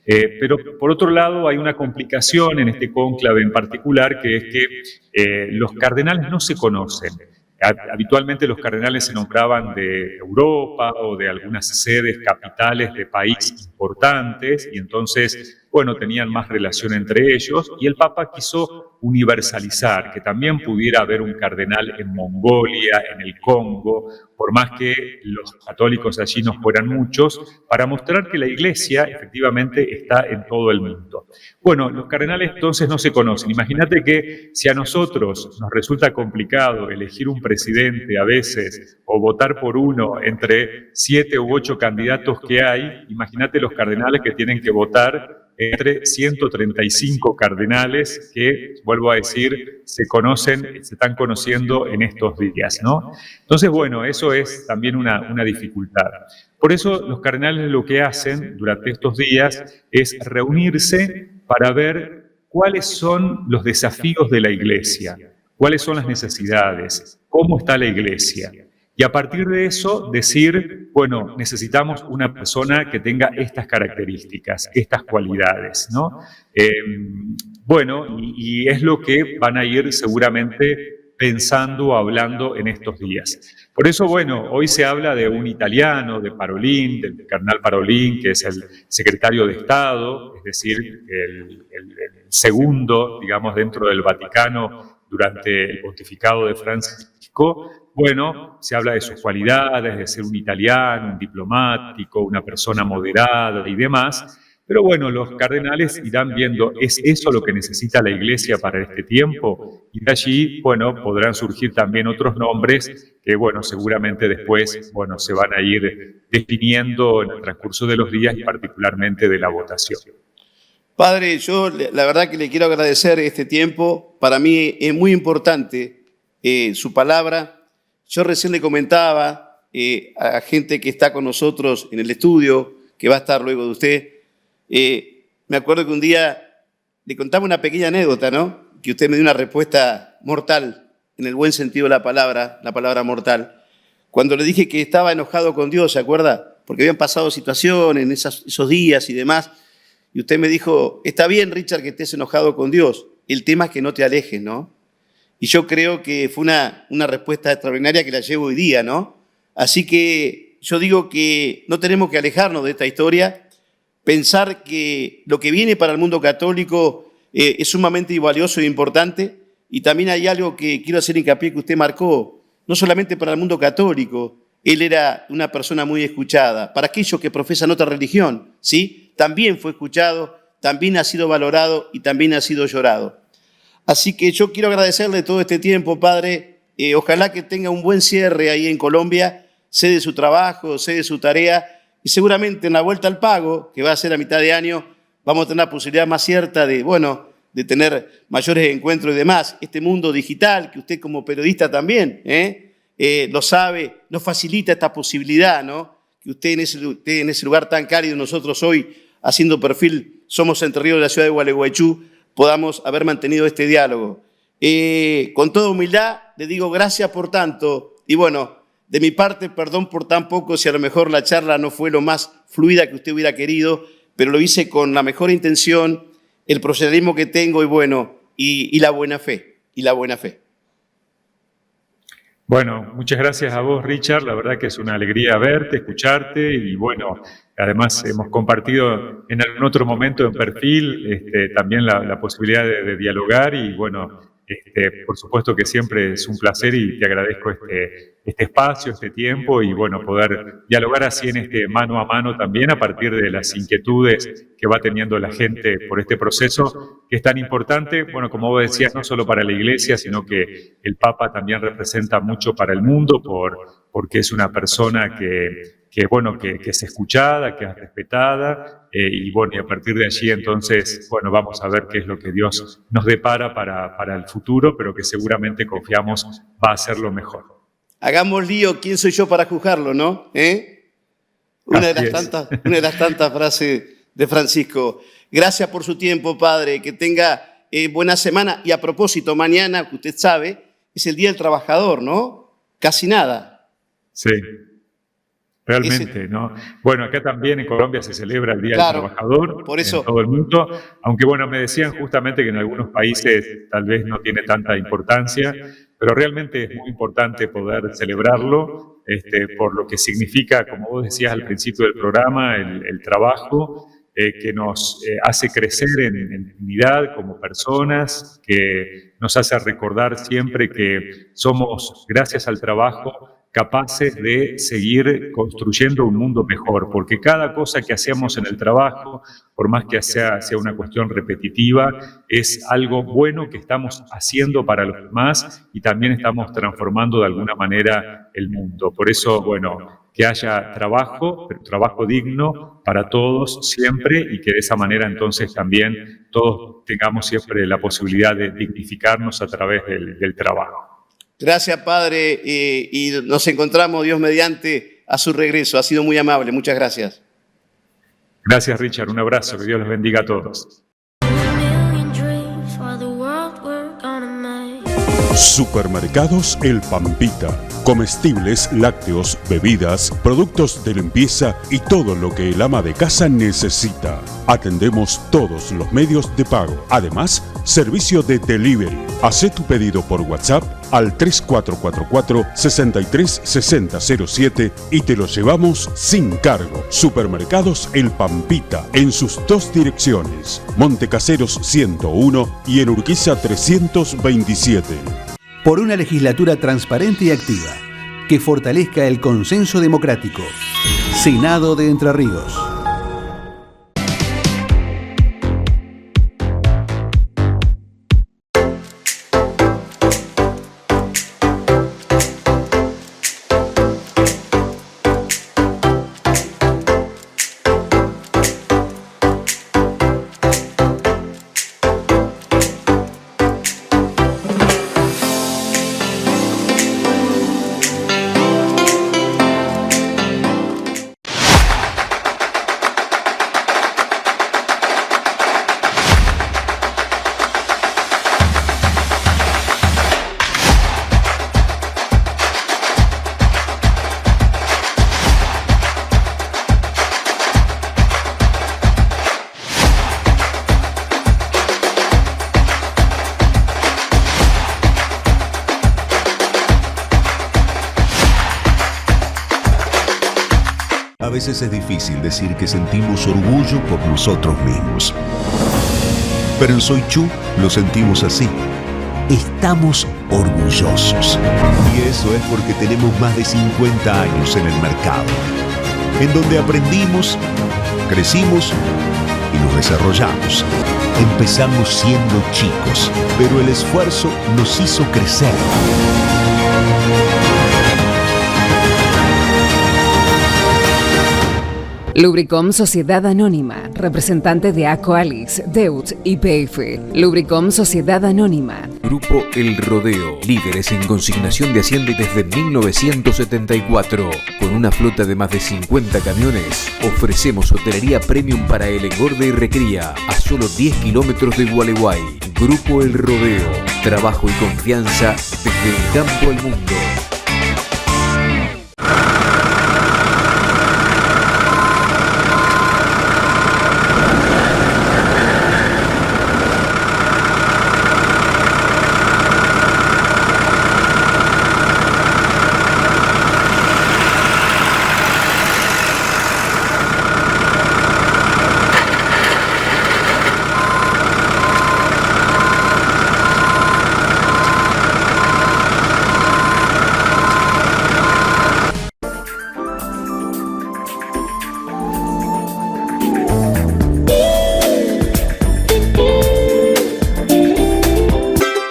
Pero, por otro lado, hay una complicación en este cónclave en particular, que es que los cardenales no se conocen. Habitualmente los cardenales se nombraban de Europa o de algunas sedes capitales de países importantes y entonces, tenían más relación entre ellos, y el Papa quiso universalizar, que también pudiera haber un cardenal en Mongolia, en el Congo, por más que los católicos allí no fueran muchos, para mostrar que la Iglesia efectivamente está en todo el mundo. Los cardenales entonces no se conocen. Imagínate que si a nosotros nos resulta complicado elegir un presidente a veces o votar por uno entre 7 u 8 candidatos que hay, imagínate los cardenales que tienen que votar entre 135 cardenales que, vuelvo a decir, se están conociendo en estos días, ¿no? Entonces, eso es también una dificultad. Por eso los cardenales lo que hacen durante estos días es reunirse para ver cuáles son los desafíos de la Iglesia, cuáles son las necesidades, cómo está la Iglesia. Y a partir de eso decir, necesitamos una persona que tenga estas características, estas cualidades, ¿no? Y es lo que van a ir seguramente pensando o hablando en estos días. Por eso, hoy se habla de un italiano, de Parolin, del cardenal Parolin, que es el secretario de Estado, es decir, el segundo, digamos, dentro del Vaticano durante el pontificado de Francisco. Se habla de sus cualidades, de ser un italiano, un diplomático, una persona moderada y demás. Pero los cardenales irán viendo, ¿es eso lo que necesita la Iglesia para este tiempo? Y de allí, podrán surgir también otros nombres que, seguramente después, se van a ir definiendo en el transcurso de los días y particularmente de la votación. Padre, yo la verdad que le quiero agradecer este tiempo. Para mí es muy importante su palabra. Yo recién le comentaba a gente que está con nosotros en el estudio, que va a estar luego de usted. Me acuerdo que un día le contaba una pequeña anécdota, ¿no? Que usted me dio una respuesta mortal, en el buen sentido de la palabra mortal. Cuando le dije que estaba enojado con Dios, ¿se acuerda? Porque habían pasado situaciones en esos días y demás. Y usted me dijo, está bien, Richard, que estés enojado con Dios. El tema es que no te alejes, ¿no? Y yo creo que fue una respuesta extraordinaria que la llevo hoy día, ¿no? Así que yo digo que no tenemos que alejarnos de esta historia, pensar que lo que viene para el mundo católico es sumamente valioso e importante, y también hay algo que quiero hacer hincapié que usted marcó, no solamente para el mundo católico, él era una persona muy escuchada, para aquellos que profesan otra religión, ¿sí? También fue escuchado, también ha sido valorado y también ha sido llorado. Así que yo quiero agradecerle todo este tiempo, Padre. Ojalá que tenga un buen cierre ahí en Colombia, sé de su trabajo, sé de su tarea, y seguramente en la vuelta al pago, que va a ser a mitad de año, vamos a tener la posibilidad más cierta de tener mayores encuentros y demás. Este mundo digital, que usted como periodista también lo sabe, nos facilita esta posibilidad, ¿no? Que usted en ese lugar tan cálido, nosotros hoy, haciendo perfil, somos Entre Ríos de la ciudad de Gualeguaychú, podamos haber mantenido este diálogo. Con toda humildad, le digo gracias por tanto, y bueno, de mi parte, perdón por tan poco, si a lo mejor la charla no fue lo más fluida que usted hubiera querido, pero lo hice con la mejor intención, el profesionalismo que tengo y la buena fe, Bueno, muchas gracias a vos, Richard. La verdad que es una alegría verte, escucharte y bueno, además hemos compartido en algún otro momento en perfil también la posibilidad de dialogar y bueno, por supuesto que siempre es un placer y te agradezco este espacio, este tiempo y bueno, poder dialogar así en mano a mano también a partir de las inquietudes que va teniendo la gente por este proceso que es tan importante, bueno, como vos decías, no solo para la Iglesia, sino que el Papa también representa mucho para el mundo porque es una persona que es escuchada, que es respetada, y bueno, y a partir de allí entonces, bueno, vamos a ver qué es lo que Dios nos depara para el futuro, pero que seguramente confiamos va a ser lo mejor. Hagamos lío, ¿quién soy yo para juzgarlo, no? Una de las tantas frases de Francisco. Gracias por su tiempo, padre, que tenga buena semana. Y a propósito, mañana, que usted sabe, es el Día del Trabajador, ¿no? Casi nada. Sí. Realmente, ¿no? Bueno, acá también en Colombia se celebra el Día del Trabajador, por eso, en todo el mundo, aunque bueno, me decían justamente que en algunos países tal vez no tiene tanta importancia, pero realmente es muy importante poder celebrarlo, por lo que significa, como vos decías al principio del programa, el trabajo que nos hace crecer en dignidad como personas, que nos hace recordar siempre que somos, gracias al trabajo, capaces de seguir construyendo un mundo mejor, porque cada cosa que hacemos en el trabajo, por más que sea una cuestión repetitiva, es algo bueno que estamos haciendo para los demás y también estamos transformando de alguna manera el mundo. Por eso, bueno, que haya trabajo, pero trabajo digno para todos siempre y que de esa manera entonces también todos tengamos siempre la posibilidad de dignificarnos a través del trabajo. Gracias, padre, y nos encontramos, Dios mediante, a su regreso. Ha sido muy amable, muchas gracias. Gracias, Richard, un abrazo, que Dios los bendiga a todos. Supermercados El Pampita. Comestibles, lácteos, bebidas, productos de limpieza y todo lo que el ama de casa necesita. Atendemos todos los medios de pago. Además, servicio de delivery. Hacé tu pedido por WhatsApp al 3444-636007 y te lo llevamos sin cargo. Supermercados El Pampita, en sus dos direcciones, Montecaseros 101 y en Urquiza 327. Por una legislatura transparente y activa, que fortalezca el consenso democrático. Senado de Entre Ríos. A veces es difícil decir que sentimos orgullo por nosotros mismos. Pero en Soy Chu lo sentimos así. Estamos orgullosos. Y eso es porque tenemos más de 50 años en el mercado, en donde aprendimos, crecimos y nos desarrollamos. Empezamos siendo chicos, pero el esfuerzo nos hizo crecer. Lubricom Sociedad Anónima, representante de Aqualis, Deutz y YPF. Lubricom Sociedad Anónima. Grupo El Rodeo, líderes en consignación de Hacienda desde 1974. Con una flota de más de 50 camiones, ofrecemos hotelería premium para el engorde y recría a solo 10 kilómetros de Gualeguay. Grupo El Rodeo, trabajo y confianza desde el campo al mundo.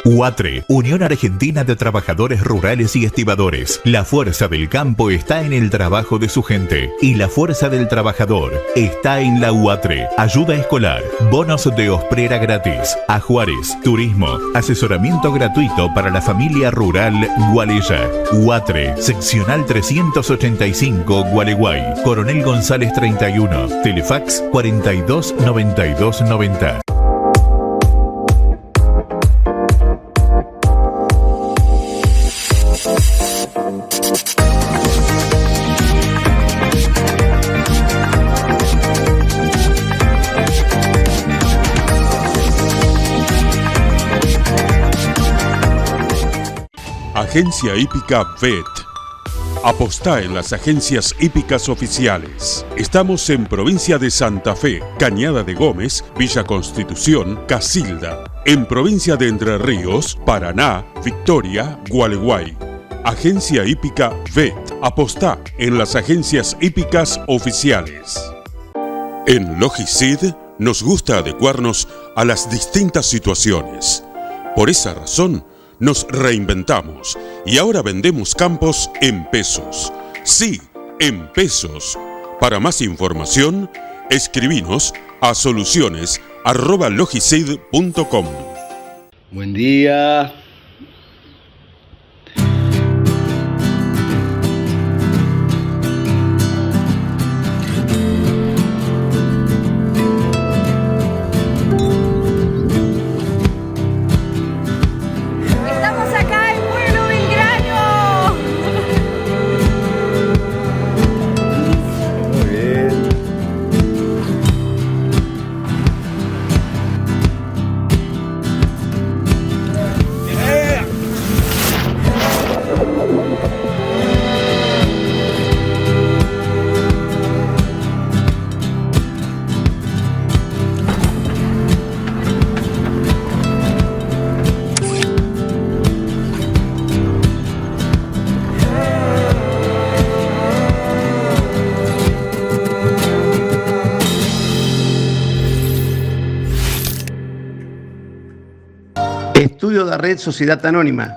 UATRE, Unión Argentina de Trabajadores Rurales y Estibadores. La fuerza del campo está en el trabajo de su gente y la fuerza del trabajador está en la UATRE. Ayuda escolar, bonos de osprera gratis, ajuares, turismo, asesoramiento gratuito para la familia rural Gualeya. UATRE, seccional 385 Gualeguay, Coronel González 31, Telefax 42 92 90. Agencia Hípica VET. Apostá en las agencias hípicas oficiales. Estamos en provincia de Santa Fe, Cañada de Gómez, Villa Constitución, Casilda. En provincia de Entre Ríos, Paraná, Victoria, Gualeguay. Agencia Hípica VET. Apostá en las agencias hípicas oficiales. En Logicid nos gusta adecuarnos a las distintas situaciones. Por esa razón, nos reinventamos y ahora vendemos campos en pesos. Sí, en pesos. Para más información, escribinos a soluciones@logicid.com. Buen día. Estudio Darret Sociedad Anónima,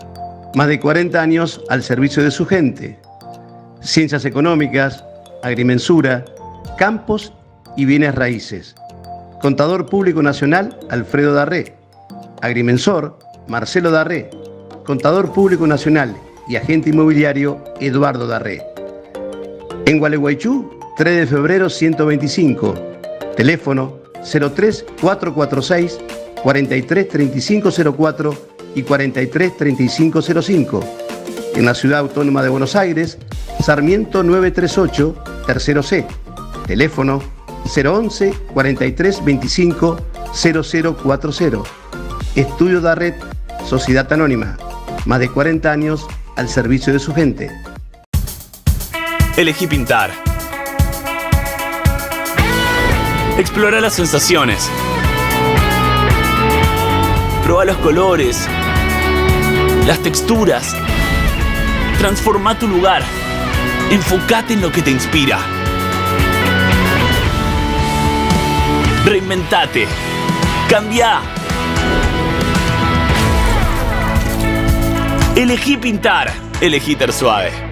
más de 40 años al servicio de su gente. Ciencias económicas, agrimensura, campos y bienes raíces. Contador Público Nacional, Alfredo Darré. Agrimensor, Marcelo Darré. Contador Público Nacional y agente inmobiliario, Eduardo Darré. En Gualeguaychú, 3 de febrero 125. Teléfono 03 446 43 3504 y 43 3505. En la Ciudad Autónoma de Buenos Aires, Sarmiento 938, tercero C. Teléfono 011 43 25 0040. Estudio Darret, Sociedad Anónima. Más de 40 años al servicio de su gente. Elegí pintar. Explora las sensaciones. Proba los colores, las texturas. Transforma tu lugar. Enfócate en lo que te inspira. Reinventate. Cambia. Elegí pintar. Elegí Tersuave.